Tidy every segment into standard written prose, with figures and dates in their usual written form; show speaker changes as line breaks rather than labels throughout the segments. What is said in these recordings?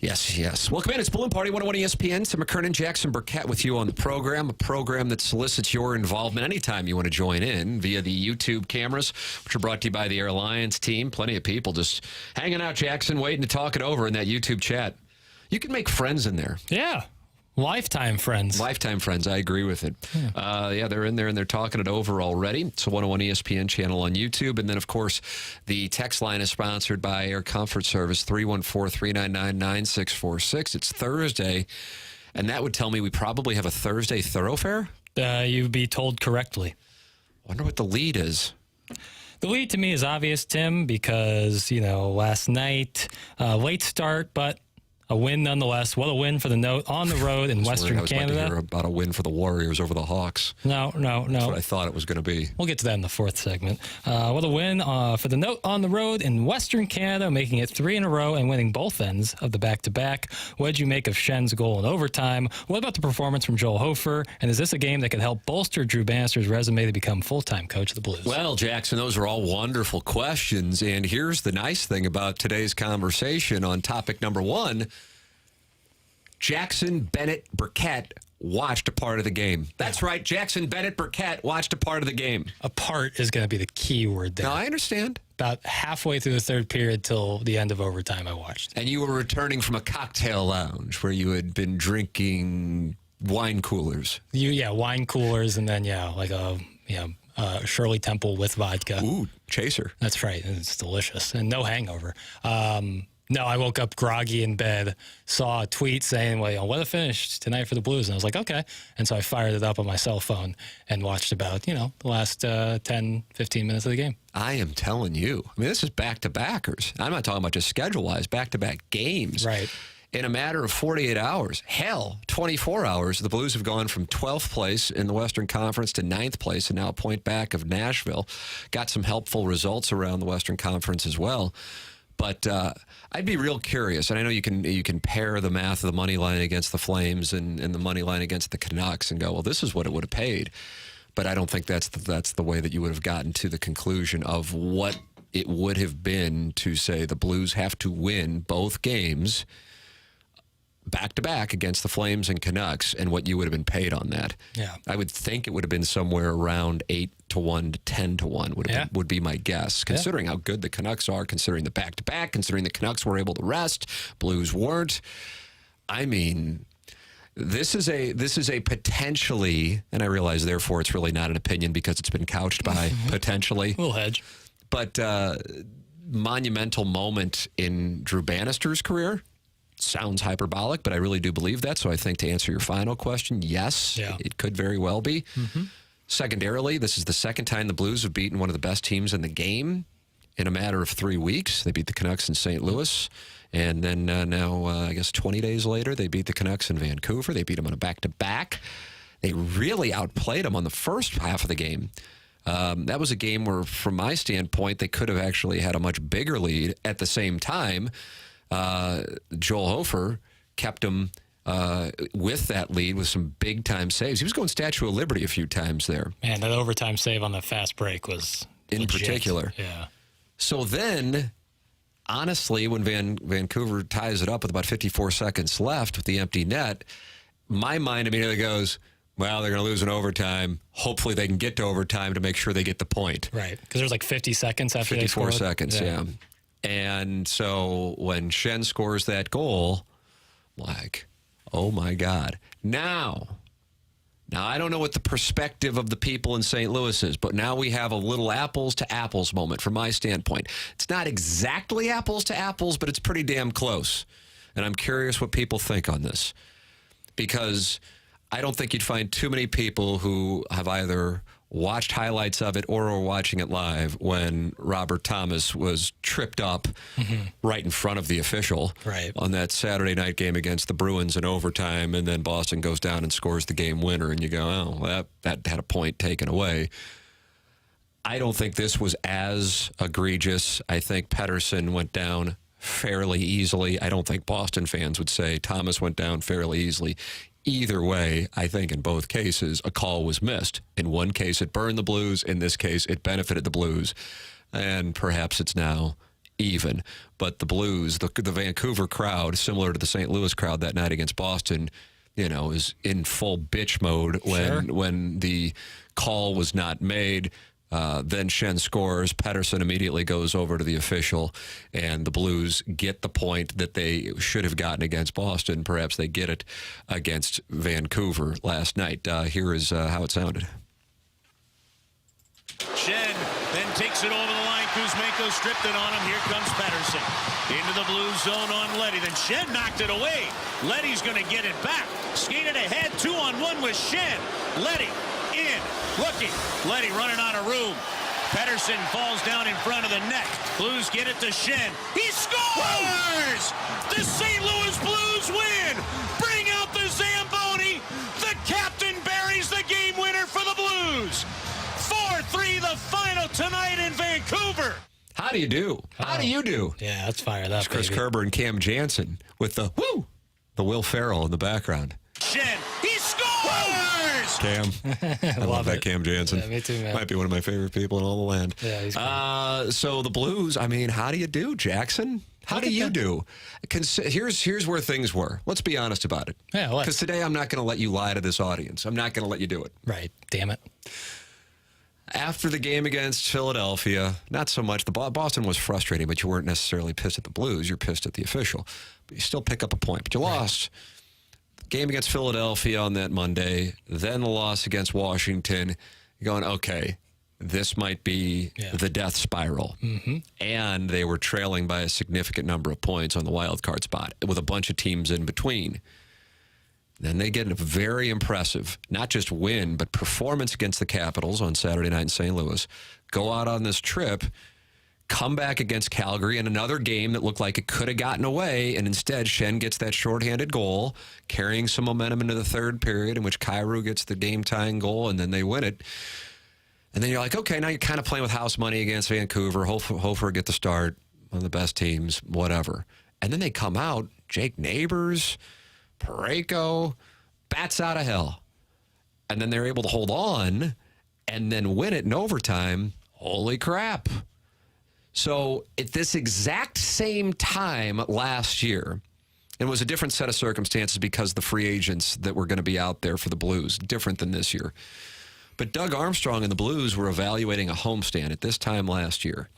Yes, yes. Welcome in. It's Balloon Party 101 ESPN. So McKernan, Jackson, Burkett with you on the program, a program that solicits your involvement anytime you want to join in via the YouTube cameras, which are brought to you by the Air Alliance team. Plenty of people just hanging out, Jackson, waiting to talk it over in that YouTube chat. You can make friends in there.
Yeah. Lifetime friends.
Lifetime friends. I agree with it. Yeah, they're in there and they're talking it over already. It's a 101 ESPN channel on YouTube. And then, of course, the text line is sponsored by Air Comfort Service, 314-399-9646. It's Thursday, and that would tell me we probably have a Thursday thoroughfare?
You'd be told correctly.
I wonder what the lead is.
The lead to me is obvious, Tim, because, last night, late start, but a win nonetheless. What a win for the Note on the road in Western Canada.
I was about to hear about a win for the Warriors over the Hawks.
No.
That's what I thought it was going to be.
We'll get to that in the fourth segment. What a win for the Note on the road in Western Canada, making it 3 in a row and winning both ends of the back-to-back. What did you make of Schen's goal in overtime? What about the performance from Joel Hofer? And is this a game that can help bolster Drew Bannister's resume to become full-time coach of the Blues?
Well, Jackson, those are all wonderful questions. And here's the nice thing about today's conversation on topic number one. Jackson Bennett Burkett watched a part of the game. That's right. Jackson Bennett Burkett watched a part of the game.
A part is going to be the key word there.
Now, I understand.
About halfway through the third period till the end of overtime, I watched.
And you were returning from a cocktail lounge where you had been drinking wine coolers.
Wine coolers, and then, Shirley Temple with vodka.
Ooh, chaser.
That's right. It's delicious. And no hangover. No, I woke up groggy in bed, saw a tweet saying, what a finish tonight for the Blues. And I was like, okay. And so I fired it up on my cell phone and watched about, the last 10, 15 minutes of the game.
I am telling you. I mean, this is back-to-backers. I'm not talking about just schedule-wise, back-to-back games.
Right.
In a matter of 48 hours, 24 hours, the Blues have gone from 12th place in the Western Conference to 9th place, and now a point back of Nashville. Got some helpful results around the Western Conference as well. But I'd be real curious, and I know you can pair the math of the money line against the Flames and the money line against the Canucks and go, well, this is what it would have paid. But I don't think that's the way that you would have gotten to the conclusion of what it would have been to say the Blues have to win both games back-to-back against the Flames and Canucks, and what you would have been paid on that.
Yeah.
I would think it would have been somewhere around 8-1 to 10-1 would be my guess, considering how good the Canucks are, considering the back-to-back, considering the Canucks were able to rest, Blues weren't. I mean, this is a potentially, and I realize therefore it's really not an opinion because it's been couched by potentially.
A little hedge.
But monumental moment in Drew Bannister's career. Sounds hyperbolic, but I really do believe that. So I think to answer your final question, yes, it could very well be. Mm-hmm. Secondarily, this is the second time the Blues have beaten one of the best teams in the game in a matter of 3 weeks. They beat the Canucks in St. Louis. And then now, I guess 20 days later, they beat the Canucks in Vancouver. They beat them on a back-to-back. They really outplayed them on the first half of the game. That was a game where, from my standpoint, they could have actually had a much bigger lead. At the same time, Joel Hofer kept him with that lead with some big-time saves. He was going Statue of Liberty a few times there.
Man, that overtime save on that fast break was
in particular.
Yeah.
So then, honestly, when Vancouver ties it up with about 54 seconds left with the empty net, my mind immediately goes, well, they're going to lose in overtime. Hopefully they can get to overtime to make sure they get the point.
Right, because there's like 50 seconds after they scored.
54 seconds, yeah. And so when Schenn scores that goal, like, oh, my God. Now, I don't know what the perspective of the people in St. Louis is, but now we have a little apples-to-apples moment from my standpoint. It's not exactly apples-to-apples, but it's pretty damn close. And I'm curious what people think on this, because I don't think you'd find too many people who have either watched highlights of it or were watching it live when Robert Thomas was tripped up right in front of the official on that Saturday night game against the Bruins in overtime, and then Boston goes down and scores the game winner, and you go, oh, that had a point taken away. I don't think this was as egregious. I think Pettersson went down fairly easily. I don't think Boston fans would say Thomas went down fairly easily. Either way, I think in both cases, a call was missed. In one case, it burned the Blues. In this case, it benefited the Blues. And perhaps it's now even. But the Blues, the Vancouver crowd, similar to the St. Louis crowd that night against Boston, is in full bitch mode when the call was not made. Then Schenn scores. Pettersson immediately goes over to the official, and the Blues get the point that they should have gotten against Boston. Perhaps they get it against Vancouver last night. Here is how it sounded.
Schenn then takes it over the line. Kuzmenko stripped it on him. Here comes Pettersson. Into the blue zone on Leddy. Then Schenn knocked it away. Leddy's going to get it back. Skated ahead. 2-on-1 with Schenn. Leddy in. Looking. Leddy running out of room. Pettersson falls down in front of the net. Blues get it to Schenn. He scores! The St. Louis Blues win! Bring out the Zamboni! The captain buries the game winner for the Blues! 4-3 the final tonight in Vancouver.
How do you do? How do you do?
Yeah, let's fire that.
It's Chris Kerber and Cam Jansen with the Will Ferrell in the background.
Schenn, he scores!
Cam. I love that Cam Jansen.
Yeah, me too, man.
Might be one of my favorite people in all the land.
Yeah, he's great.
So the Blues, how do you do, Jackson? How do you do? Here's where things were. Let's be honest about it.
Yeah, what?
Because today I'm not going to let you lie to this audience. I'm not going to let you do it.
Right. Damn it.
After the game against Philadelphia, not so much. Boston was frustrating, but you weren't necessarily pissed at the Blues. You're pissed at the official. But you still pick up a point. But you lost. The game against Philadelphia on that Monday, then the loss against Washington. You're going, okay, this might be the death spiral. Mm-hmm. And they were trailing by a significant number of points on the wild card spot with a bunch of teams in between. Then they get a very impressive, not just win, but performance against the Capitals on Saturday night in St. Louis. Go out on this trip, come back against Calgary in another game that looked like it could have gotten away, and instead Schenn gets that shorthanded goal, carrying some momentum into the third period, in which Kyrou gets the game-tying goal, and then they win it. And then you're like, okay, now you're kind of playing with house money against Vancouver. Hofer get the start, one of the best teams, whatever. And then they come out, Jake Neighbors, Parayko, bats out of hell. And then they're able to hold on and then win it in overtime. Holy crap. So at this exact same time last year, it was a different set of circumstances because the free agents that were going to be out there for the Blues, different than this year. But Doug Armstrong and the Blues were evaluating a homestand at this time last year.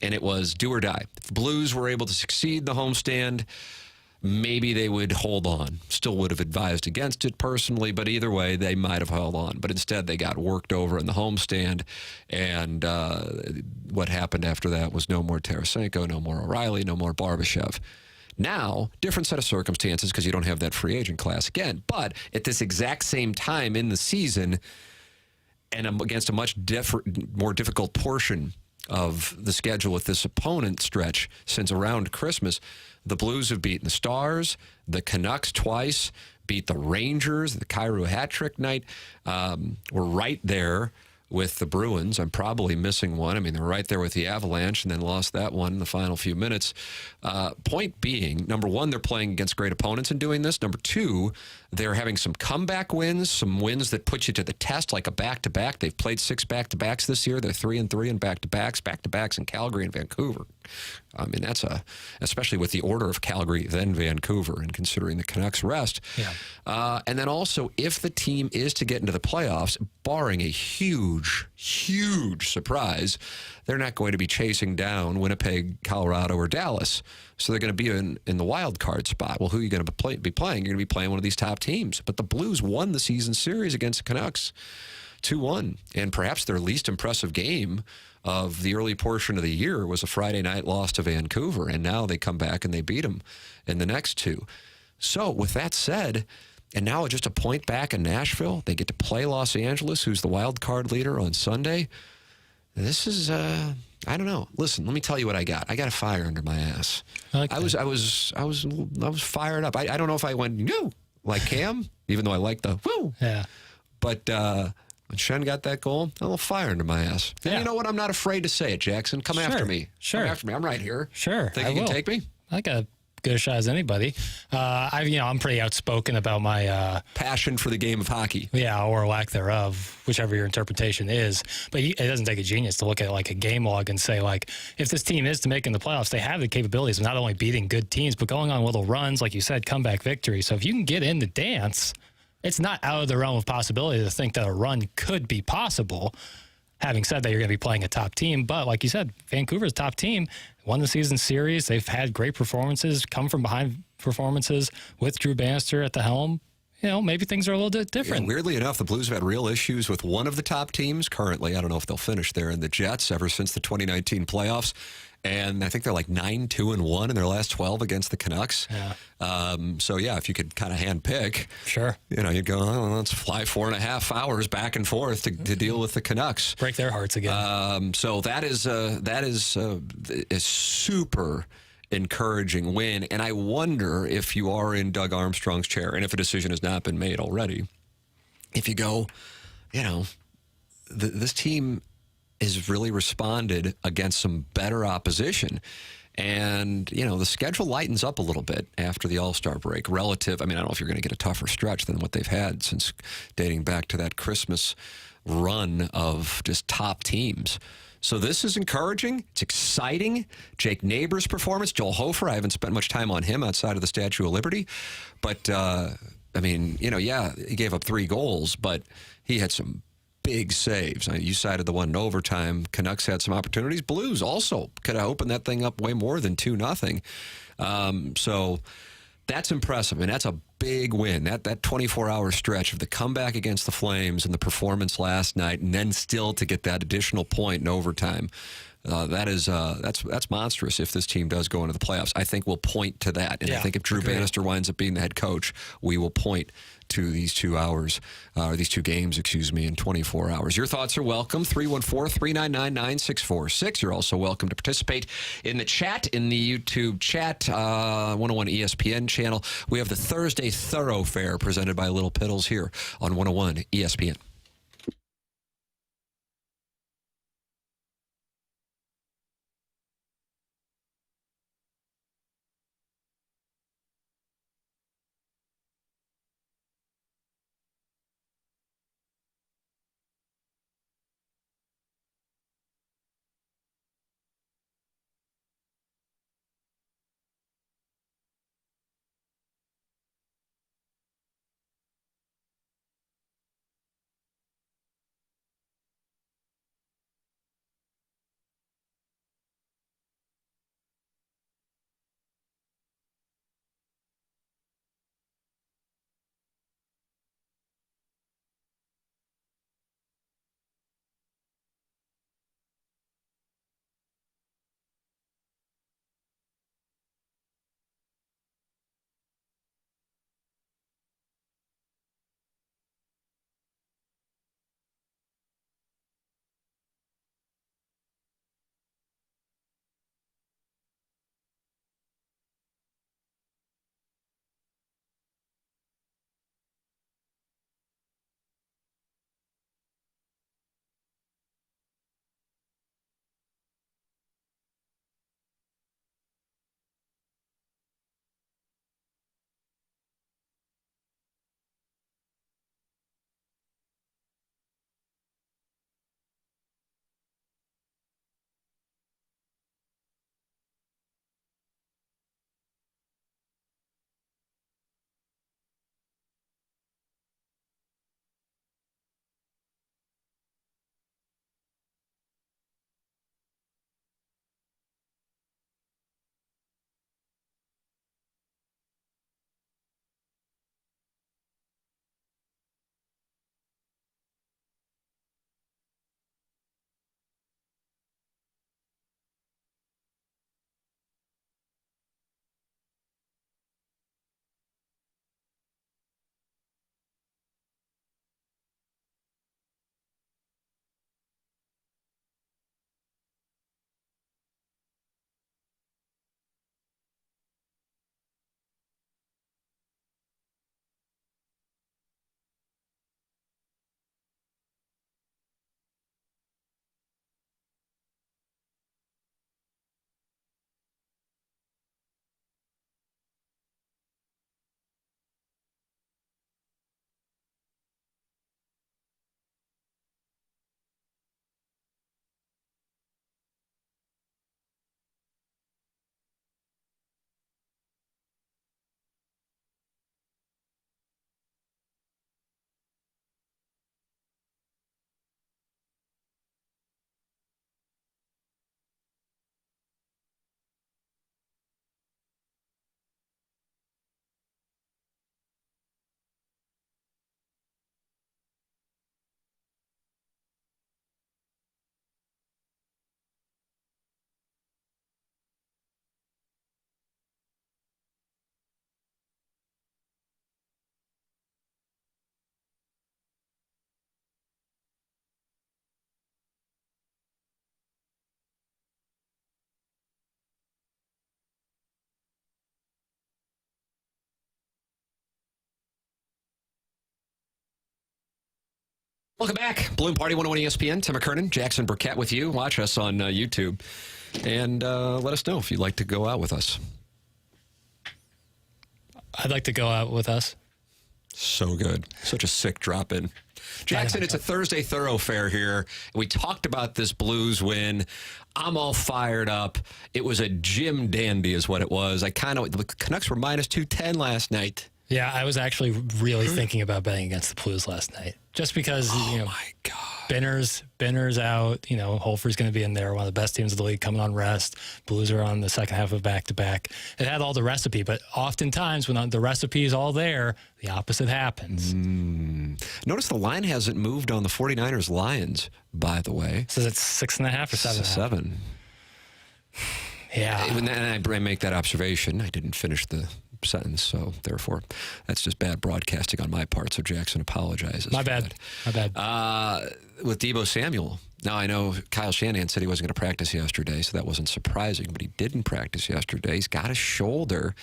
And it was do or die. If the Blues were able to succeed in the homestand, maybe they would hold on. Still would have advised against it personally, but either way, they might have held on. But instead, they got worked over in the homestand, and what happened after that was no more Tarasenko, no more O'Reilly, no more Barbashev. Now, different set of circumstances because you don't have that free agent class again. But at this exact same time in the season, and against a much more difficult portion of the schedule with this opponent stretch since around Christmas, the Blues have beaten the Stars, the Canucks twice, beat the Rangers, the Kyrou hat trick night. We're right there with the Bruins. I'm probably missing one. I mean, they're right there with the Avalanche and then lost that one in the final few minutes. Point being, number one, they're playing against great opponents and doing this. Number two, they're having some comeback wins, some wins that put you to the test, like a back-to-back. They've played 6 back-to-backs this year. They're 3-3 in back-to-backs in Calgary and Vancouver. I mean, especially with the order of Calgary, then Vancouver, and considering the Canucks' rest. Yeah. And then also, if the team is to get into the playoffs, barring a huge, huge surprise, they're not going to be chasing down Winnipeg, Colorado, or Dallas. So they're going to be in the wild card spot. Well, who are you going to be playing? You're going to be playing one of these top teams. But the Blues won the season series against the Canucks 2-1. And perhaps their least impressive game of the early portion of the year was a Friday night loss to Vancouver. And now they come back and they beat them in the next two. So with that said, and now just a point back in Nashville, they get to play Los Angeles, who's the wild card leader, on Sunday. This is, I don't know. Listen, let me tell you what I got. I got a fire under my ass. I was fired up. I don't know if I went no like Cam, even though I like the woo.
Yeah.
But when Schenn got that goal, a little fire under my ass. And you know what? I'm not afraid to say it, Jackson. Come after me.
Sure.
Come after me. I'm right here.
Sure.
Think you can take me?
I got good a shot as anybody. I'm pretty outspoken about my
Passion for the game of hockey.
yeah, or lack thereof, whichever your interpretation is. But it doesn't take a genius to look at like a game log and say, like, if this team is to make in the playoffs, they have the capabilities of not only beating good teams, but going on little runs, like you said, comeback victory. So if you can get in the dance, it's not out of the realm of possibility to think that a run could be possible. Having said that, you're going to be playing a top team. But like you said, Vancouver's top team, won the season series. They've had great performances, come from behind performances with Drew Bannister at the helm. Maybe things are a little bit different.
Yeah, weirdly enough, the Blues have had real issues with one of the top teams currently. I don't know if they'll finish there in the Jets ever since the 2019 playoffs. And I think they're like 9-2-1 in their last 12 against the Canucks.
Yeah.
So, yeah, if you could kind of hand pick,
Sure.
You'd go, let's fly 4.5 hours back and forth to deal with the Canucks.
Break their hearts again.
So that is a super encouraging win. And I wonder if you are in Doug Armstrong's chair and if a decision has not been made already, if you go, this team has really responded against some better opposition. And, the schedule lightens up a little bit after the All-Star break relative. I mean, I don't know if you're going to get a tougher stretch than what they've had since dating back to that Christmas run of just top teams. So this is encouraging. It's exciting. Jake Neighbors' performance, Joel Hofer, I haven't spent much time on him outside of the Statue of Liberty. But, he gave up 3 goals, but he had some big saves. You cited the one in overtime. Canucks had some opportunities. Blues also could have opened that thing up way more than 2-0. So that's impressive. And that's a big win. That 24-hour stretch of the comeback against the Flames and the performance last night, and then still to get that additional point in overtime. That's monstrous if this team does go into the playoffs. I think we'll point to that. And I think if Drew Bannister winds up being the head coach, we will point to these 2 hours, or these 2 games, in 24 hours. Your thoughts are welcome. 314-399-9646. You're also welcome to participate in the chat, in the YouTube chat, 101 ESPN channel. We have the Thursday Thoroughfare presented by Little Piddles here on 101 ESPN. Welcome back. Balloon Party 101 ESPN. Tim McKernan, Jackson Burkett with you. Watch us on YouTube. And let us know if you'd like to go out with us.
I'd like to go out with us.
So good. Such a sick drop-in. Jackson, it's a Thursday thoroughfare here. We talked about this Blues win. I'm all fired up. It was a Jim Dandy is what it was. The Canucks were minus 210 last night.
Yeah, I was actually really thinking about betting against the Blues last night. Just because,
my God.
Binner's out. Holfer's going to be in there, one of the best teams of the league coming on rest. Blues are on the second half of back-to-back. It had all the recipe, but oftentimes when the recipe is all there, the opposite happens.
Notice the line hasn't moved on the 49ers Lions, by the way.
So it's 6.5 or 7.5?
7.
Yeah.
And I make that observation. I didn't finish the sentence, so therefore that's just bad broadcasting on my part, so Jackson apologizes.
My bad.
With Deebo Samuel, now I know Kyle Shanahan said he wasn't going to practice yesterday, so that wasn't surprising, but he didn't practice yesterday. He's got a shoulder.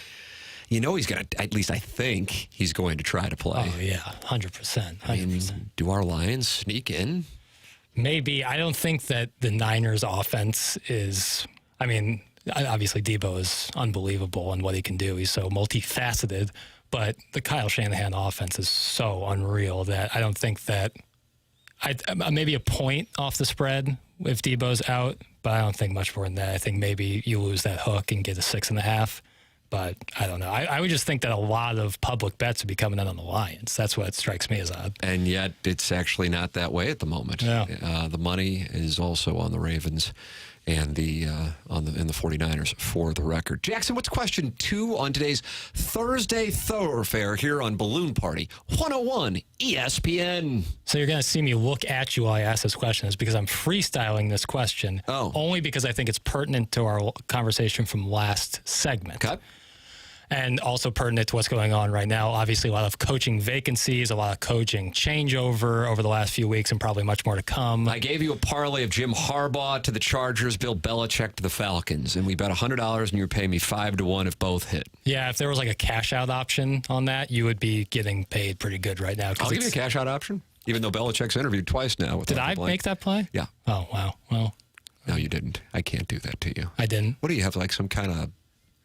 He's going to, at least I think, he's going to try to play.
Oh, yeah, 100%. 100%.
Do our Lions sneak in?
Maybe. I don't think that the Niners offense is, obviously Deebo is unbelievable in what he can do. He's so multifaceted, but the Kyle Shanahan offense is so unreal that I don't think that maybe a point off the spread if Deebo's out, but I don't think much more than that. I think maybe you lose that hook and get a 6.5, but I don't know. I would just think that a lot of public bets would be coming in on the Lions. That's what strikes me as odd.
And yet it's actually not that way at the moment.
Yeah.
The money is also on the Ravens and the 49ers for the record. Jackson, what's question 2 on today's Thursday thoroughfare here on Balloon Party 101 ESPN?
So you're going to see me look at you while I ask this question is because I'm freestyling this question.
Oh.
Only because I think it's pertinent to our conversation from last segment.
Okay.
And also pertinent to what's going on right now. Obviously, a lot of coaching vacancies, a lot of coaching changeover over the last few weeks, and probably much more to come.
I gave you a parlay of Jim Harbaugh to the Chargers, Bill Belichick to the Falcons, and we bet $100, and you were paying me 5-1 if both hit.
Yeah, if there was like a cash-out option on that, you would be getting paid pretty good right now.
I'll give you a cash-out option, even though Belichick's interviewed twice now.
Did I make that play?
Yeah.
Oh, wow. Well,
no, you didn't. I can't do that to you.
I didn't.
What do you have, like some kind of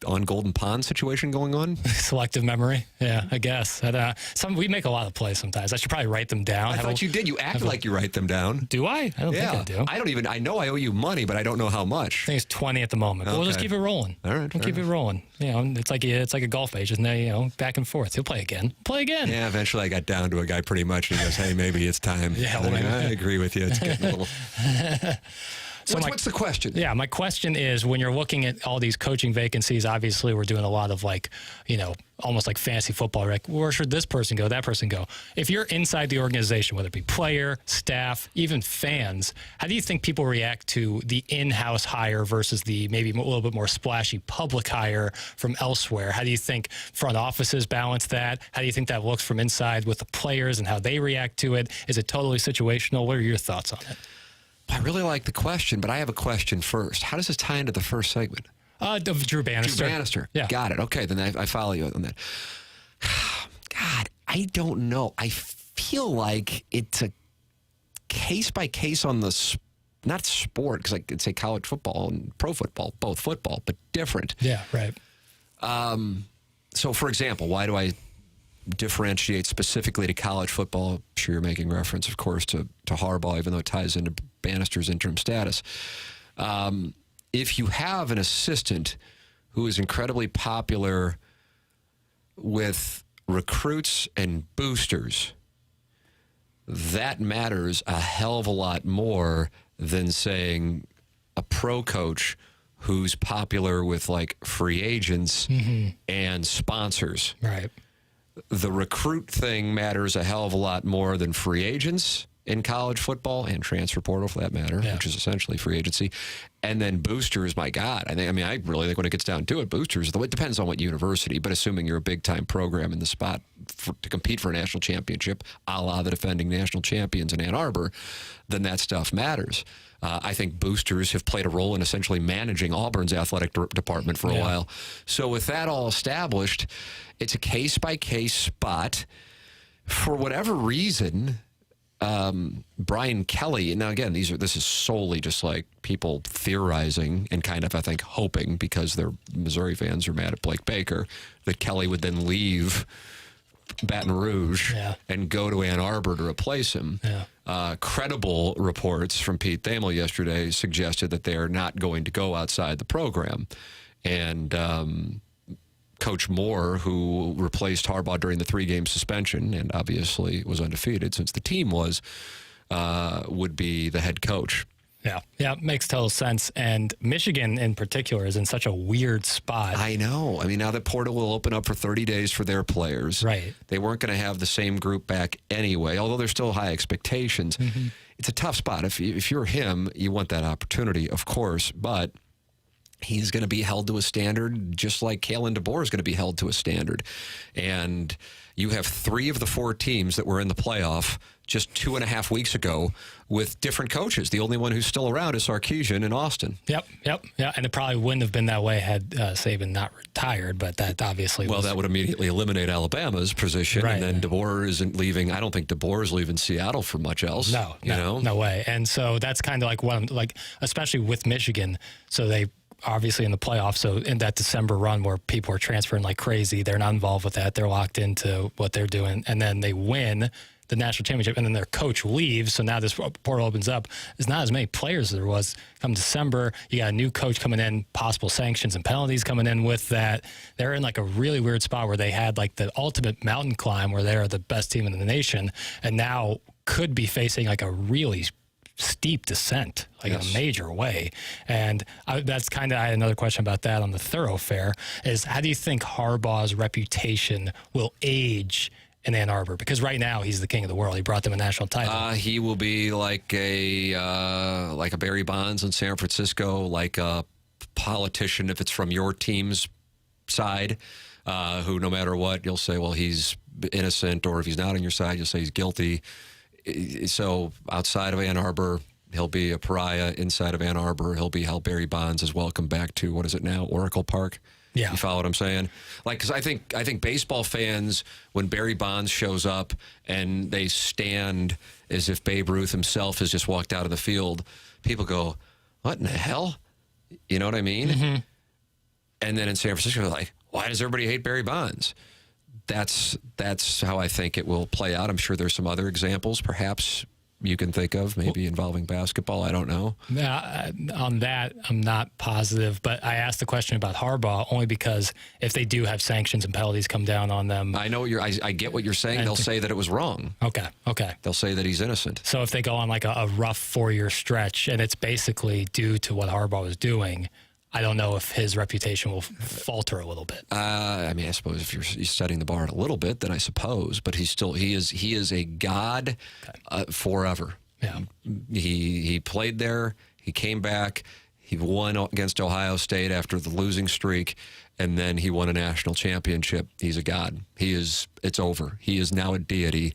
on Golden Pond situation going on?
Selective memory. Yeah, I guess. We make a lot of plays sometimes. I should probably write them down.
I thought you did. You act like you write them down.
Do I? I don't think I do.
I know I owe you money, but I don't know how much.
I think it's 20 at the moment. But we'll just keep it rolling.
All right.
We'll keep it rolling. It's like a golf page, isn't it? Back and forth. He'll play again.
Yeah, eventually I got down to a guy pretty much, and he goes, hey, maybe it's time.
Yeah,
I agree with you. It's getting a little... So what's the question?
Yeah, my question is, when you're looking at all these coaching vacancies, obviously we're doing a lot of almost like fantasy football, right? Where should this person go, that person go? If you're inside the organization, whether it be player, staff, even fans, how do you think people react to the in-house hire versus the maybe a little bit more splashy public hire from elsewhere? How do you think front offices balance that? How do you think that looks from inside with the players and how they react to it? Is it totally situational? What are your thoughts on it?
I really like the question, but I have a question first. How does this tie into the first segment?
Of Drew Bannister.
Drew Bannister.
Yeah.
Got it. Okay, then I follow you on that. God, I don't know. I feel like it's a case by case on the, not sport, because I could say college football and pro football, both football, but different.
Yeah, right.
So, for example, why do I differentiate specifically to college football? I'm sure you're making reference, of course, to Harbaugh, even though it ties into Bannister's interim status. If you have an assistant who is incredibly popular with recruits and boosters, that matters a hell of a lot more than saying a pro coach who's popular with like free agents and sponsors.
Right.
The recruit thing matters a hell of a lot more than free agents in college football and transfer portal for that matter, which is essentially free agency. And then boosters, my God. I really think when it gets down to it, boosters, it depends on what university, but assuming you're a big-time program in the spot to compete for a national championship, a la the defending national champions in Ann Arbor, then that stuff matters. I think boosters have played a role in essentially managing Auburn's athletic department for a while. So with that all established, it's a case-by-case spot. For whatever reason, Brian Kelly. Now, again, this is solely just like people theorizing and kind of, I think, hoping because their Missouri fans are mad at Blake Baker that Kelly would then leave Baton Rouge and go to Ann Arbor to replace him. Credible reports from Pete Thamel yesterday suggested that they are not going to go outside the program. And Coach Moore, who replaced Harbaugh during the 3-game suspension and obviously was undefeated since the team was, would be the head coach.
Yeah, makes total sense. And Michigan in particular is in such a weird spot.
I know. I mean, now that portal will open up for 30 days for their players.
Right.
They weren't going to have the same group back anyway, although there's still high expectations. It's a tough spot. If you're him, you want that opportunity, of course, but he's going to be held to a standard just like Kalen DeBoer is going to be held to a standard. And you have 3 of the 4 teams that were in the playoff just 2.5 weeks ago with different coaches. The only one who's still around is Sarkisian in Austin.
Yep. And it probably wouldn't have been that way had Saban not retired, but that obviously
Well, that would immediately eliminate Alabama's position,
Right.
and then DeBoer isn't leaving. I don't think DeBoer is leaving Seattle for much else.
No way. And so that's kind of like what I'm like, especially with Michigan. So they obviously in the playoffs. So in that December run where people are transferring like crazy, they're not involved with that. They're locked into what they're doing. And then they win the national championship, and then their coach leaves. So now this portal opens up. There's not as many players as there was come December. You got a new coach coming in, possible sanctions and penalties coming in with that. They're in like a really weird spot where they had like the ultimate mountain climb where they're the best team in the nation, and now could be facing like a really steep descent, like in a major way. And that's kind of, I had another question about that on the thoroughfare, is how do you think Harbaugh's reputation will age in Ann Arbor? Because right now he's the king of the world. He brought them a national title.
He will be like a Barry Bonds in San Francisco, like a politician if it's from your team's side, who no matter what, you'll say, well, he's innocent, or if he's not on your side, you'll say he's guilty. So outside of Ann Arbor, he'll be a pariah. Inside of Ann Arbor, he'll be how Barry Bonds is welcomed back to, what is it now, Oracle Park?
Yeah.
You follow what I'm saying? Like, because I think baseball fans, when Barry Bonds shows up and they stand as if Babe Ruth himself has just walked out of the field, people go, what in the hell? You know what I mean? Mm-hmm. And then in San Francisco, they're like, why does everybody hate Barry Bonds? That's how I think it will play out. I'm sure there's some other examples, perhaps you can think of, maybe involving basketball. I don't know.
On that, I'm not positive, but I asked the question about Harbaugh only because if they do have sanctions and penalties come down on them.
I know I get what you're saying. They'll say that it was wrong.
Okay.
They'll say that he's innocent.
So if they go on like a rough 4-year stretch and it's basically due to what Harbaugh was doing, I don't know if his reputation will falter a little bit.
I mean, I suppose if you're setting the bar a little bit, then I suppose. But he is a god forever.
Yeah.
He played there. He came back. He won against Ohio State after the losing streak, and then he won a national championship. He's a god. It's over. He is now a deity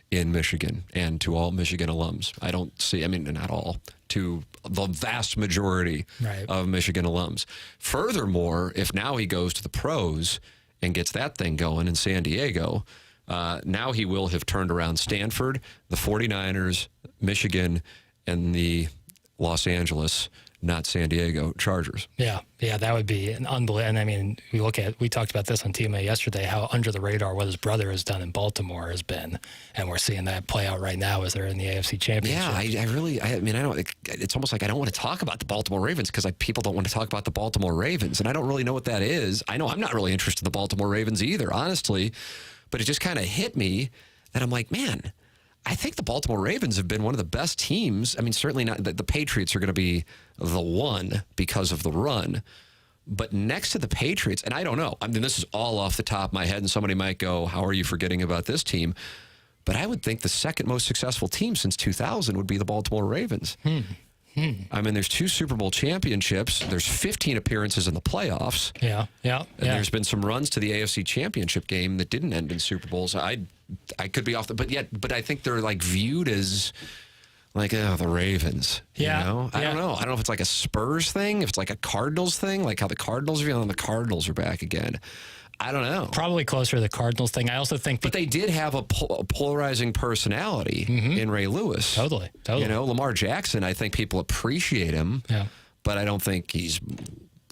in Michigan, and to all Michigan alums. I don't see, I mean, not all, to the vast majority of Michigan alums. Furthermore, if now he goes to the pros and gets that thing going in San Diego, now he will have turned around Stanford, the 49ers, Michigan, and the Los Angeles, not San Diego, Chargers.
Yeah, that would be an unbelievable. And I mean, we talked about this on TMA yesterday, how under the radar what his brother has done in Baltimore has been, and we're seeing that play out right now as they're in the AFC Championship.
Yeah, it's almost like I don't want to talk about the Baltimore Ravens because people don't want to talk about the Baltimore Ravens, and I don't really know what that is. I know I'm not really interested in the Baltimore Ravens either, honestly, but it just kind of hit me that I'm like, man, I think the Baltimore Ravens have been one of the best teams. I mean, certainly not. The Patriots are going to be the one because of the run. But next to the Patriots, and I don't know. I mean, this is all off the top of my head, and somebody might go, how are you forgetting about this team? But I would think the second most successful team since 2000 would be the Baltimore Ravens. I mean, there's 2 Super Bowl championships. There's 15 appearances in the playoffs.
Yeah.
And there's been some runs to the AFC Championship game that didn't end in Super Bowls. I could be off but I think they're like viewed as Like, oh, the Ravens.
Yeah,
You know? I
yeah.
don't know. I don't know if it's like a Spurs thing, if it's like a Cardinals thing, like how the Cardinals are feeling. The Cardinals are back again. I don't know.
Probably closer to the Cardinals thing. I also think,
But they did have a polarizing personality in Ray Lewis.
Totally.
You know, Lamar Jackson, I think people appreciate him, but I don't think he's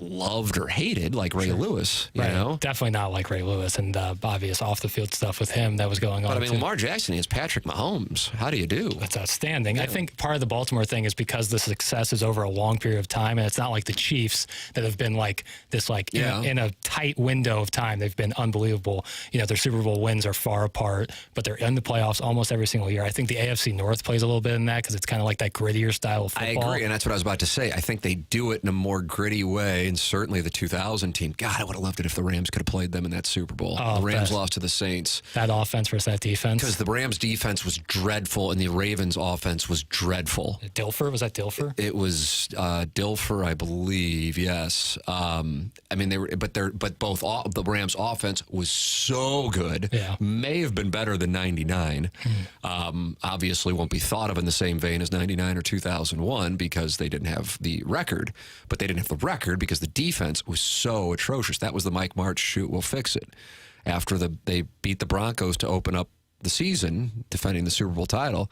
loved or hated like Ray Lewis, you know?
Definitely not like Ray Lewis and obvious off-the-field stuff with him that was going on.
But, I mean,
too.
Lamar Jackson is Patrick Mahomes. How do you do?
That's outstanding. I think part of the Baltimore thing is because the success is over a long period of time, and it's not like the Chiefs that have been like this, like in a tight window of time. They've been unbelievable. You know, their Super Bowl wins are far apart, but they're in the playoffs almost every single year. I think the AFC North plays a little bit in that because it's kind of like that grittier style of football.
I agree, and that's what I was about to say. I think they do it in a more gritty way, and certainly the 2000 team. God, I would have loved it if the Rams could have played them in that Super Bowl.
Oh,
the Rams lost to the Saints.
That offense versus that defense.
Because the Rams defense was dreadful, and the Ravens offense was dreadful.
Dilfer? Was that Dilfer?
It was Dilfer, I believe. Yes. I mean, the Rams offense was so good.
Yeah.
May have been better than 99. Obviously, won't be thought of in the same vein as 99 or 2001 because they didn't have the record. But they didn't have the record because the defense was so atrocious. That was the Mike Martz shoot, we'll fix it. After they beat the Broncos to open up the season, defending the Super Bowl title.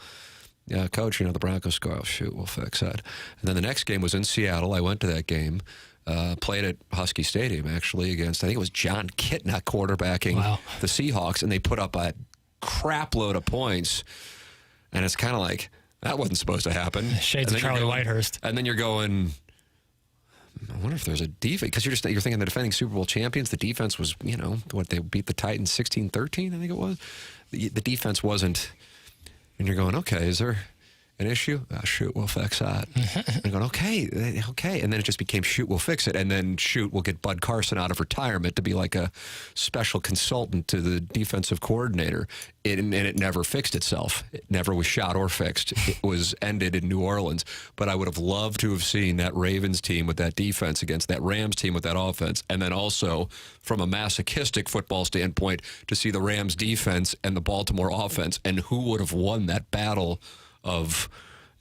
Yeah, coach, the Broncos score. Oh, shoot, we'll fix that. And then the next game was in Seattle. I went to that game. Played at Husky Stadium, actually, against, I think it was John Kitna quarterbacking the Seahawks, and they put up a crap load of points. And it's kind of like, that wasn't supposed to happen.
Shades of Charlie Whitehurst.
And then you're going, I wonder if there's a defense, because you're thinking the defending Super Bowl champions, the defense was, they beat the Titans 16-13, I think it was. The defense wasn't, and you're going, okay, is there an issue? Oh, shoot, we'll fix that. And you're going, okay. And then it just became shoot, we'll fix it. And then shoot, we'll get Bud Carson out of retirement to be like a special consultant to the defensive coordinator. And it never fixed itself. It never was shot or fixed. It was ended in New Orleans. But I would have loved to have seen that Ravens team with that defense against that Rams team with that offense. And then also, from a masochistic football standpoint, to see the Rams defense and the Baltimore offense and who would have won that battle of,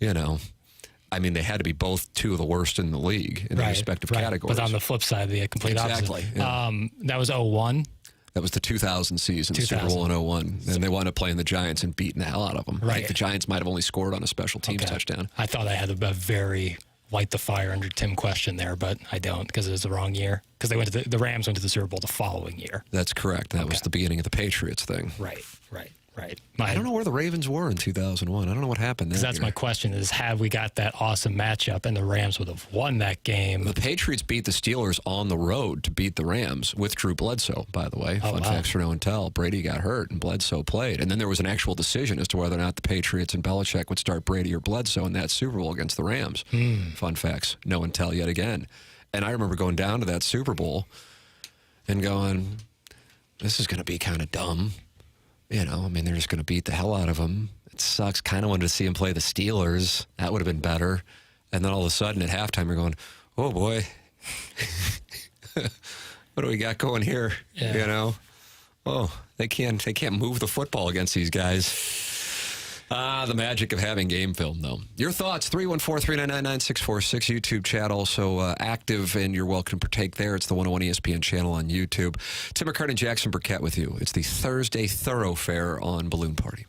I mean, they had to be both two of the worst in the league in their respective categories.
But on the flip side, the complete
Exactly,
opposite.
yeah.
That was 01.
That was the 2000 season, the Super Bowl in 01. And they wound up playing the Giants and beating the hell out of them. I think the Giants might have only scored on a special teams touchdown.
I thought I had a very light the fire under Tim question there, but I don't because it was the wrong year. Because the Rams went to the Super Bowl the following year. That's
correct. That was the beginning of the Patriots thing.
Right.
I don't know where the Ravens were in 2001. I don't know what happened there.
That's my question is, had we got that awesome matchup and the Rams would have won that game?
The Patriots beat the Steelers on the road to beat the Rams with Drew Bledsoe, by the way. Fun facts for no one tell. Brady got hurt and Bledsoe played. And then there was an actual decision as to whether or not the Patriots and Belichick would start Brady or Bledsoe in that Super Bowl against the Rams. Fun facts. No one tell yet again. And I remember going down to that Super Bowl and going, this is going to be kind of dumb. They're just going to beat the hell out of them. It sucks. Kind of wanted to see them play the Steelers. That would have been better. And then all of a sudden at halftime, you're going, oh, boy. What do we got going here? Yeah. Oh, they can't move the football against these guys. The magic of having game film, though. Your thoughts, 314-399-9646, YouTube chat also active, and you're welcome to partake there. It's the 101 ESPN channel on YouTube. Tim McKernan, Jackson Burkett with you. It's the Thursday Thoroughfare on Balloon Party.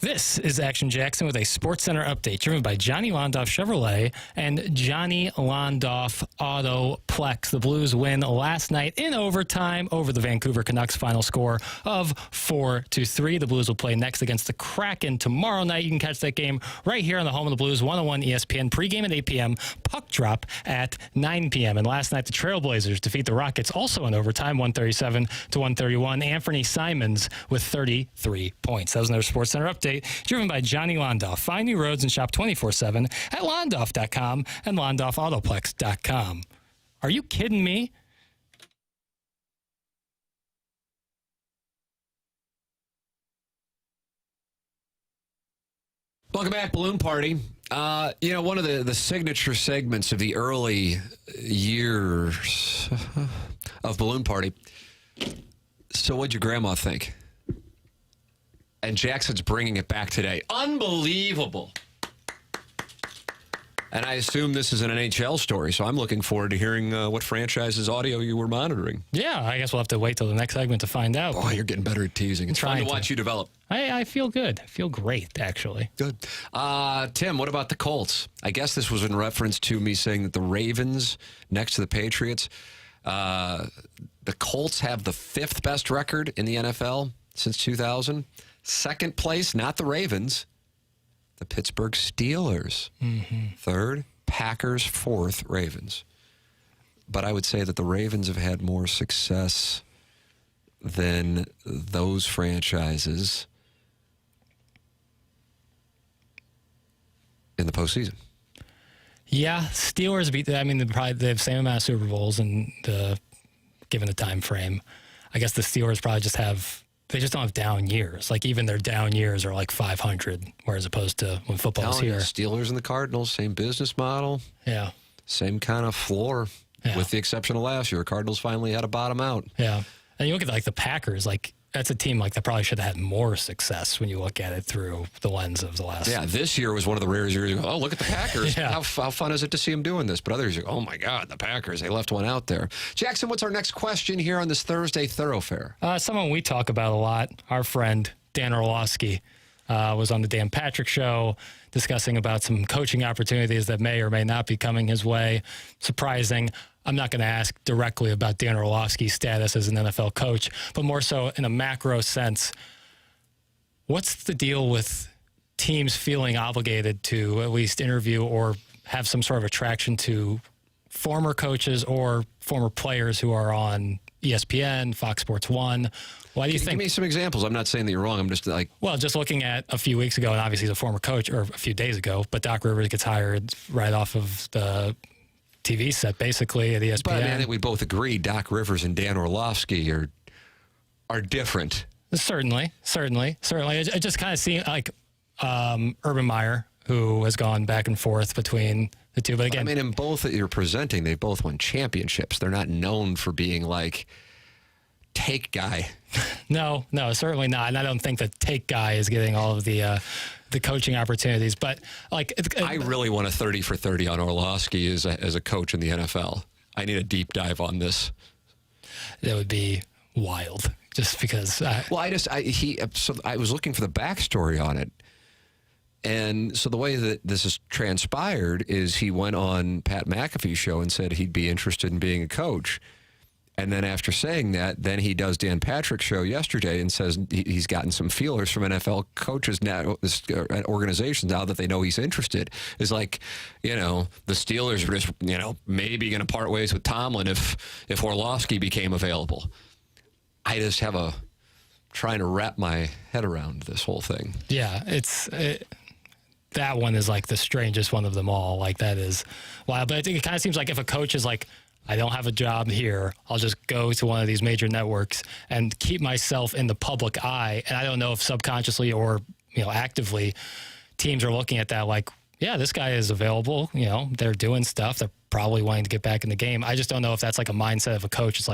This is Action Jackson with a SportsCenter update driven by Johnny Londoff Chevrolet and Johnny Londoff Autoplex. The Blues win last night in overtime over the Vancouver Canucks, final score of 4-3. The Blues will play next against the Kraken tomorrow night. You can catch that game right here on the home of the Blues, 101 ESPN. Pregame at 8 p.m., puck drop at 9 p.m. And last night, the Trailblazers defeat the Rockets also in overtime, 137-131. Anthony Simons with 33 points. That was another SportsCenter update driven by Johnny Londoff. Find new roads and shop 24/7 at londoff.com and londoffautoplex.com. Are you kidding me?
Welcome back, Balloon Party. One of the signature segments of the early years of Balloon Party. So what'd your grandma think? And Jackson's bringing it back today. Unbelievable. And I assume this is an NHL story, so I'm looking forward to hearing what franchise's audio you were monitoring.
Yeah, I guess we'll have to wait till the next segment to find out.
Oh, you're getting better at teasing. It's fun to watch you develop.
I feel good. I feel great, actually.
Good. Tim, what about the Colts? I guess this was in reference to me saying that the Ravens, next to the Patriots, the Colts have the 5th best record in the NFL since 2000. Second place, not the Ravens, the Pittsburgh Steelers. Mm-hmm. Third, Packers. Fourth, Ravens. But I would say that the Ravens have had more success than those franchises in the postseason.
Yeah, Steelers beat. They have the same amount of Super Bowls and given the time frame. I guess the Steelers probably they just don't have down years. Like, even their down years are like 500, whereas opposed to when football's here.
Steelers and the Cardinals, same business model.
Yeah.
Same kind of floor, with the exception of last year. Cardinals finally had to bottom out.
Yeah. And you look at the Packers, that's a team that probably should have had more success when you look at it through the lens of the last.
Yeah, this year was one of the rare years you go, oh, look at the Packers.
Yeah.
How fun is it to see them doing this? But others, you go, oh, my God, the Packers, they left one out there. Jackson, what's our next question here on this Thursday Thoroughfare?
Someone we talk about a lot, our friend Dan Orlovsky, was on the Dan Patrick Show discussing about some coaching opportunities that may or may not be coming his way. Surprising. I'm not going to ask directly about Dan Orlovsky's status as an NFL coach, but more so in a macro sense. What's the deal with teams feeling obligated to at least interview or have some sort of attraction to former coaches or former players who are on ESPN, Fox Sports 1? Why do you think?
Give me some examples. I'm not saying that you're wrong. I'm just
Well, just looking at a few weeks ago, and obviously he's a former coach, or a few days ago, but Doc Rivers gets hired right off of the TV set, basically, at ESPN.
But I think we both agree Doc Rivers and Dan Orlovsky are different.
Certainly. It just kind of seemed like Urban Meyer, who has gone back and forth between the two. But again,
in both that you're presenting, they both won championships. They're not known for being take guy.
No, certainly not. And I don't think the take guy is getting all of the coaching opportunities. But
I really want a 30 for 30 on Orlovsky as a coach in the NFL. I need a deep dive on this.
That would be wild, just because.
I was looking for the backstory on it. And so the way that this has transpired is he went on Pat McAfee's show and said he'd be interested in being a coach. And then after saying that, then he does Dan Patrick's show yesterday and says he's gotten some feelers from NFL coaches now, organizations now that they know he's interested. Is the Steelers are just, maybe going to part ways with Tomlin if Orlovsky became available. I just have trying to wrap my head around this whole thing.
Yeah, that one is the strangest one of them all. That is wild. But I think it kind of seems like if a coach is I don't have a job here, I'll just go to one of these major networks and keep myself in the public eye. And I don't know if subconsciously or actively teams are looking at that yeah, this guy is available. They're doing stuff. They're probably wanting to get back in the game. I just don't know if that's a mindset of a coach. It's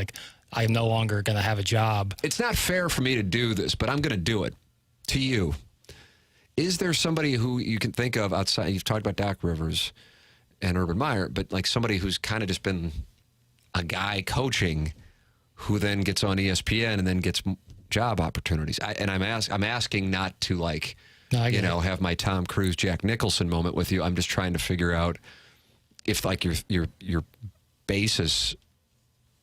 I'm no longer going to have a job.
It's not fair for me to do this, but I'm going to do it to you. Is there somebody who you can think of outside? You've talked about Doc Rivers and Urban Meyer, but somebody who's kind of just been a guy coaching who then gets on ESPN and then gets job opportunities. I'm asking not to
No, I get it.
have my Tom Cruise, Jack Nicholson moment with you. I'm just trying to figure out if like your basis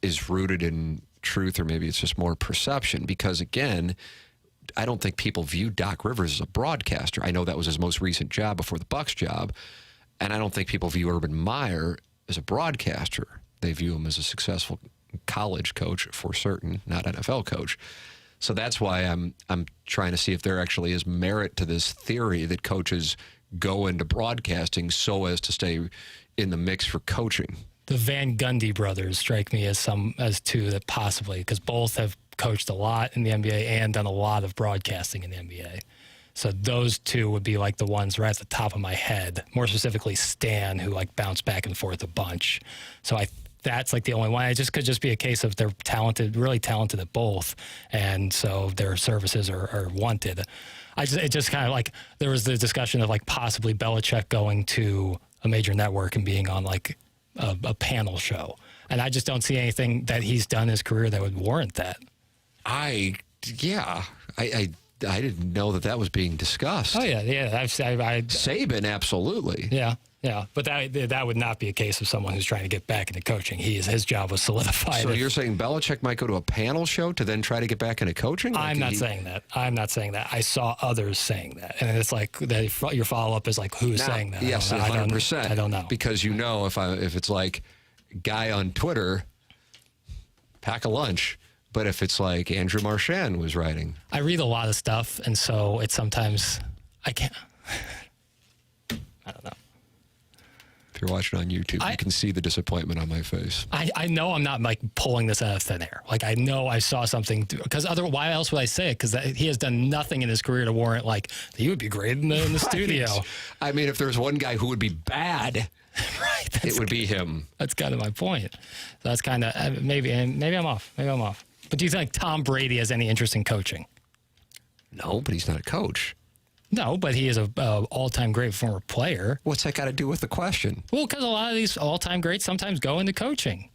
is rooted in truth, or maybe it's just more perception. Because again, I don't think people view Doc Rivers as a broadcaster. I know that was his most recent job before the Bucs job, and I don't think people view Urban Meyer as a broadcaster. They view him as a successful college coach for certain, not NFL coach. So that's why I'm trying to see if there actually is merit to this theory that coaches go into broadcasting so as to stay in the mix for coaching.
The Van Gundy brothers strike me as two that possibly, because both have coached a lot in the NBA and done a lot of broadcasting in the NBA. So those two would be like the ones right at the top of my head. More specifically, Stan, who like bounced back and forth a bunch. So that's like the only one. It just could just be a case of they're talented, really talented at both, and so their services are wanted. It just kind of like there was the discussion of like possibly Belichick going to a major network and being on like a panel show, and I just don't see anything that he's done in his career that would warrant that. I
didn't know that was being discussed.
Oh yeah.
Saban, absolutely.
Yeah, but that would not be a case of someone who's trying to get back into coaching. His job was solidified.
So you're saying Belichick might go to a panel show to then try to get back into coaching? Like
I'm not saying that. I saw others saying that, and it's like your follow up is like, who's saying that?
Yes, 100%.
I don't know,
because if it's like guy on Twitter, pack a lunch. But if it's like Andrew Marchand was writing,
I read a lot of stuff, and so it's sometimes I can't. I don't know.
If you're watching on YouTube, you can see the disappointment on my face.
I know I'm not like pulling this out of thin air. Like I know I saw something, because why else would I say it? Because he has done nothing in his career to warrant like he would be great in the
Right.
studio.
I mean, if there's one guy who would be bad,
right,
it would be him.
That's kind of my point. So that's kind of maybe I'm off. But do you think Tom Brady has any interest in coaching?
No, but he's not a coach.
No, but he is a all-time great former player.
What's that got to do with the question?
Well, because a lot of these all-time greats sometimes go into coaching.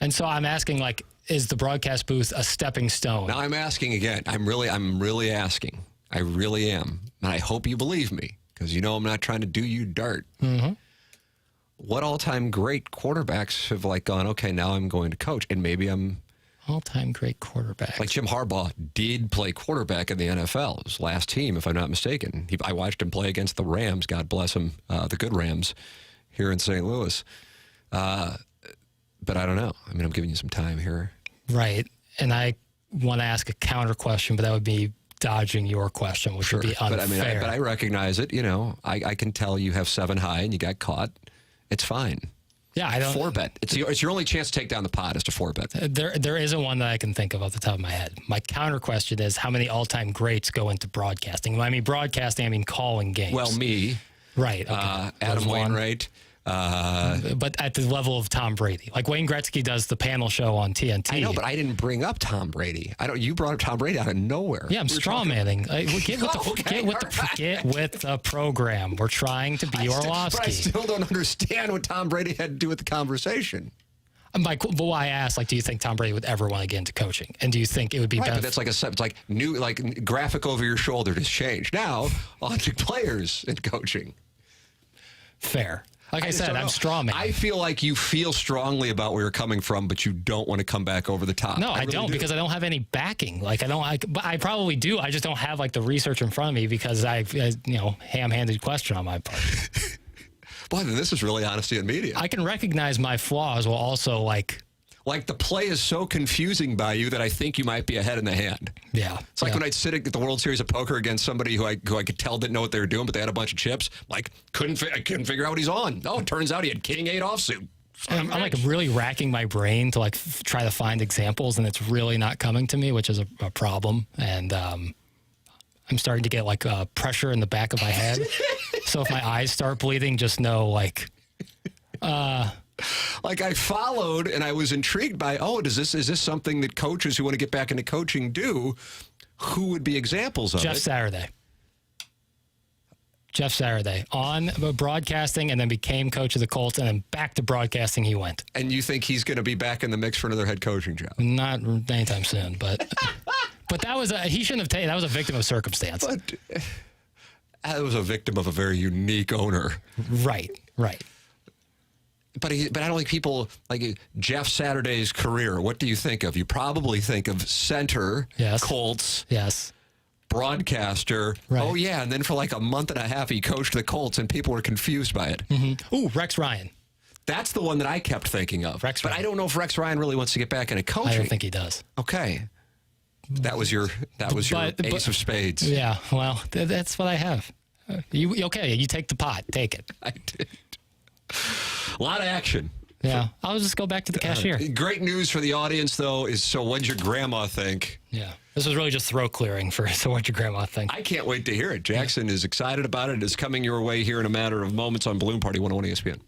And so I'm asking, like, is the broadcast booth a stepping stone?
Now I'm asking again. I'm really asking. I really am. And I hope you believe me, because I'm not trying to do you dirt.
Mm-hmm.
What all-time great quarterbacks have like gone, okay, now I'm going to coach, and maybe I'm
all-time great quarterback.
Like Jim Harbaugh did play quarterback in the NFL. His last team, if I'm not mistaken. I watched him play against the Rams. God bless him, the good Rams here in St. Louis. But I don't know. I mean, I'm giving you some time here.
Right. And I want to ask a counter question, but that would be dodging your question, which would be unfair.
But I recognize it. I can tell you have 7 high and you got caught. It's fine.
Yeah, I don't.
4-bet. It's your only chance to take down the pot is to 4-bet.
There isn't one that I can think of off the top of my head. My counter question is, how many all-time greats go into broadcasting? When I mean broadcasting, I mean calling games.
Well, me.
Right. Okay.
Adam Wainwright.
But at the level of Tom Brady, like Wayne Gretzky does the panel show on TNT.
I know, but I didn't bring up Tom Brady. You brought up Tom Brady out of nowhere.
Yeah, I'm straw manning. Get with the program. We're trying to be Orlovsky.
But I still don't understand what Tom Brady had to do with the conversation.
I asked, do you think Tom Brady would ever want to get into coaching? And do you think it would be better?
But that's it's like new, like graphic over your shoulder has changed. Now, on to players in coaching.
Fair. Like I said, I'm straw man.
I feel like you feel strongly about where you're coming from, but you don't want to come back over the top.
No, I really don't, because I don't have any backing. But I probably do. I just don't have the research in front of me, because ham-handed question on my part.
Boy, then this is really honesty in media.
I can recognize my flaws while also like
the play is so confusing by you that I think you might be ahead in the hand.
Yeah.
It's like when I'd sit at the World Series of Poker against somebody who I could tell didn't know what they were doing, but they had a bunch of chips. I couldn't figure out what he's on. Oh, it turns out he had King 8 offsuit.
I'm really racking my brain to try to find examples, and it's really not coming to me, which is a problem. And I'm starting to get pressure in the back of my head. So if my eyes start bleeding, just know
I followed and I was intrigued by, is this something that coaches who want to get back into coaching do? Who would be examples of
Jeff
it?
Jeff Saturday on broadcasting, and then became coach of the Colts, and then back to broadcasting he went.
And you think he's going to be back in the mix for another head coaching job?
Not anytime soon, but but he shouldn't have taken. That was a victim of circumstance.
I was a victim of a very unique owner.
Right.
But I don't think people like Jeff Saturday's career. What do you think of? You probably think of center,
Yes.
Colts,
Yes.
broadcaster.
Right.
Oh, yeah. And then for like a month and a half, he coached the Colts and people were confused by it.
Mm-hmm. Ooh, Rex Ryan.
That's the one that I kept thinking of.
Rex
but
Ryan.
I don't know if Rex Ryan really wants to get back into coaching.
I don't think he does.
Okay. That was your ace of spades.
Yeah, well, that's what I have. You take the pot. Take it.
I did. A lot of action.
Yeah, I'll just go back to the cashier.
Great news for the audience, though, is so what'd your grandma think?
Yeah, this was really just throat clearing for so what'd your grandma think?
I can't wait to hear it. Jackson is excited about it. It's coming your way here in a matter of moments on Balloon Party 101 ESPN.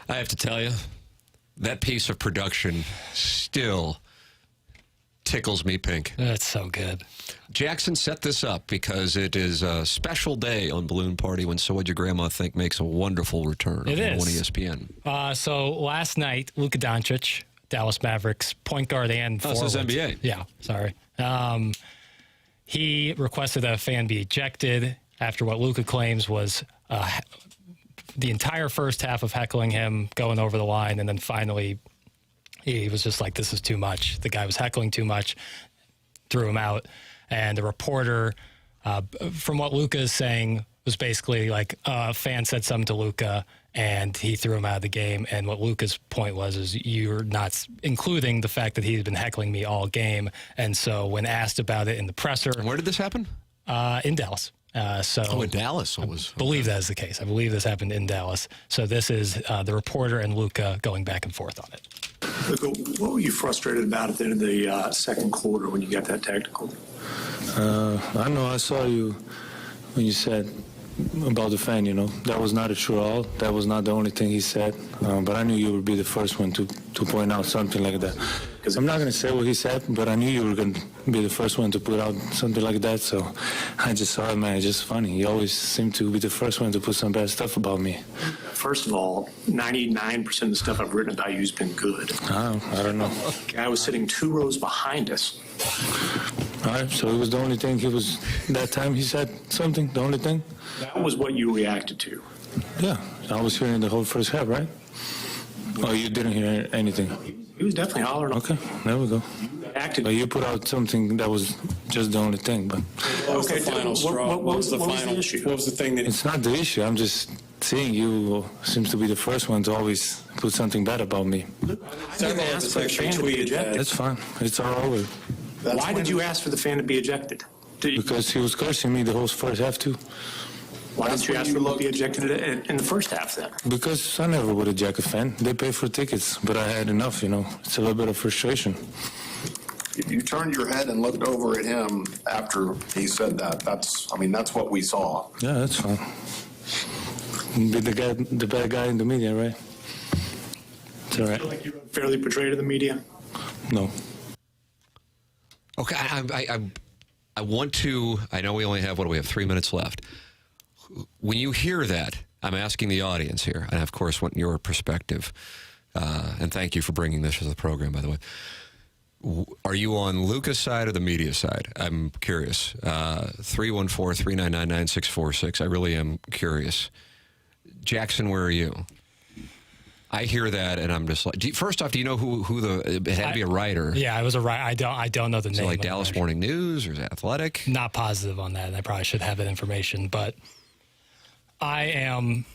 I have to tell you, that piece of production still tickles me pink.
That's so good.
Jackson set this up because it is a special day on Balloon Party when So What'd Your Grandma Think makes a wonderful return
It
on
is.
ESPN.
So last night, Luka Doncic, Dallas Mavericks point guard and forward.
This is NBA.
Yeah, sorry. He requested that a fan be ejected after what Luka claims was the entire first half of heckling him, going over the line, and then finally he was just like, this is too much. The guy was heckling too much, threw him out. And the reporter, from what Luka is saying, was basically like a fan said something to Luka, and he threw him out of the game. And what Luka's point was is you're not including the fact that he's been heckling me all game. And so when asked about it in the presser,
And where did this happen?
in Dallas.
In Dallas.
I believe that is the case. I believe this happened in Dallas. So this is the reporter and Luka going back and forth on it.
Luka, what were you frustrated about at the end of the second quarter when you got that technical?
I know I saw you when you said about the fan, That was not a true all. That was not the only thing he said. But I knew you would be the first one to point out something like that. I'm not going to say what he said, but I knew you were going to be the first one to put out something like that. So I just saw it, man. It's just funny. You always seem to be the first one to put some bad stuff about me.
First of all, 99% of the stuff I've written about you has been good.
I don't know.
I was sitting 2 rows behind us.
All right, so it was the only thing that time he said something, the only thing?
That was what you reacted to.
Yeah, I was hearing the whole first half, right? Oh, you didn't hear anything?
He was definitely hollering.
Okay, there we go.
Acted.
But you put out something that was just the only thing, but
What was the final straw?
What was the issue?
What was the thing that?
it's not the issue. I'm just seeing you seems to be the first one to always put something bad about me.
Several of us actually tweeted that.
That's fine. It's all over.
Why did you ask for the fan to be ejected?
Because he was cursing me the whole first half, too.
Why didn't you ask for him to be ejected in the first half then?
Because I never would eject a fan. They pay for tickets, but I had enough, It's a little bit of frustration.
You turned your head and looked over at him after he said that. That's what we saw.
Yeah, that's fine. Be the bad guy in the media, right? It's all right.
Like you were fairly portrayed in the media?
No.
Okay, I want to. I know we only have 3 minutes left. When you hear that, I'm asking the audience here, and I, of course, want your perspective. And thank you for bringing this to the program, by the way. Are you on Luka's side or the media side? I'm curious. 314-399-9646. I really am curious. Jackson, where are you? I hear that, and I'm just like. First off, do you know who it had to be a writer?
Yeah, it was a writer. I don't know the name.
Like Dallas Morning News or is it Athletic?
Not positive on that, and I probably should have that information. But I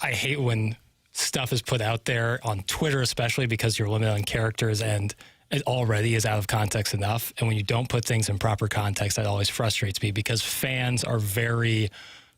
hate when stuff is put out there on Twitter, especially because you're limited on characters and it already is out of context enough. And when you don't put things in proper context, that always frustrates me because fans are very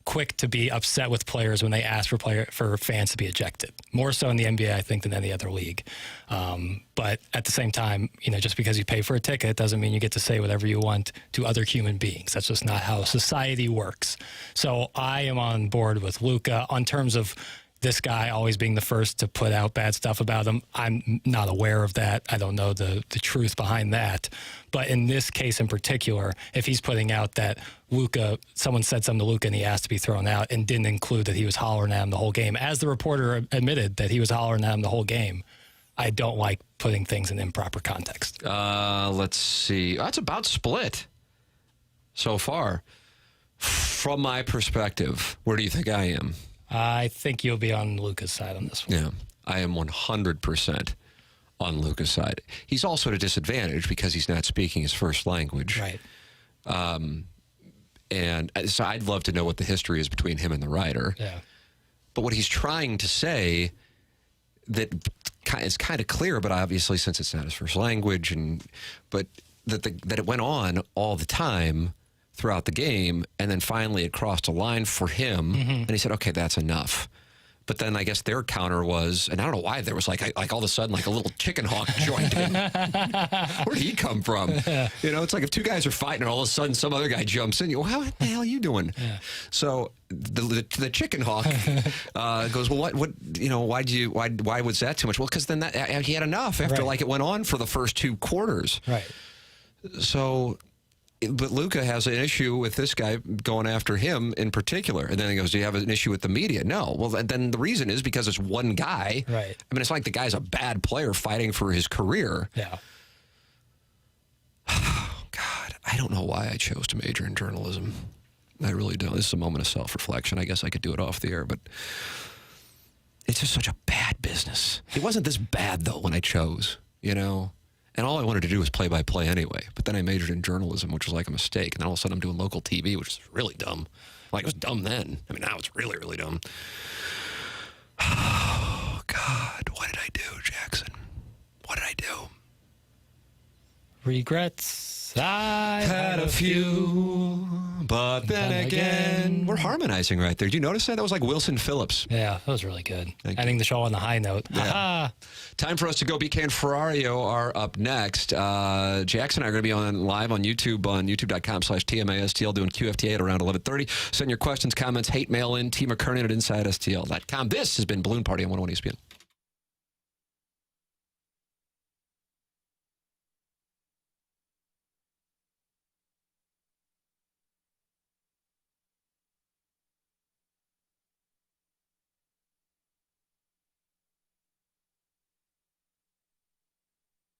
quick to be upset with players when they ask for fans to be ejected. More so in the NBA, I think, than any other league. But at the same time, just because you pay for a ticket doesn't mean you get to say whatever you want to other human beings. That's just not how society works. So I am on board with Luka on terms of this guy always being the first to put out bad stuff about him. I'm not aware of that. I don't know the truth behind that. But in this case in particular, if he's putting out that Luka, someone said something to Luka and he asked to be thrown out and didn't include that he was hollering at him the whole game, as the reporter admitted that he was hollering at him the whole game, I don't like putting things in improper context.
Let's see. That's about split so far. From my perspective, where do you think I am?
I think you'll be on Luka's side on this one.
Yeah, I am 100% on Luka's side. He's also at a disadvantage because he's not speaking his first language.
Right.
And so I'd love to know what the history is between him and the writer.
Yeah.
But what he's trying to say that is kind of clear, but obviously since it's not his first language, but that it went on all the time throughout the game, and then finally it crossed a line for him, and he said, okay, that's enough. But then I guess their counter was, and I don't know why, there was like all of a sudden like a little chicken hawk joined in. Where'd he come from? You know, it's like if two guys are fighting and all of a sudden some other guy jumps in, you go, what the hell are you doing? Yeah. So the chicken hawk goes, well, what, you know, why was that too much? Well, because then he had enough after like it went on for the first 2 quarters.
Right.
So, but Luka has an issue with this guy going after him in particular. And then he goes, do you have an issue with the media? No. Well, then the reason is because it's one guy.
Right.
I mean, it's like the guy's a bad player fighting for his career.
Yeah.
Oh, God. I don't know why I chose to major in journalism. I really don't. This is a moment of self-reflection. I guess I could do it off the air, but it's just such a bad business. It wasn't this bad, though, when I chose, you know? And all I wanted to do was play-by-play anyway. But then I majored in journalism, which was like a mistake. And then all of a sudden I'm doing local TV, which is really dumb. Like, it was dumb then. I mean, now it's really, really dumb. Oh, God. What did I do, Jackson? What did I do?
Regrets. I
Had a few, but then again. We're harmonizing right there. Did you notice that? That was like Wilson Phillips.
Yeah, that was really good.
Thank
Ending the show on the high note.
Yeah. Time for us to go. BK and Ferrario are up next. Jackson and I are going to be on live on YouTube, on youtube.com/TMASTL, doing QFTA at around 11:30. Send your questions, comments, hate mail in, McKernan at InsideSTL.com. This has been Balloon Party on 101 ESPN.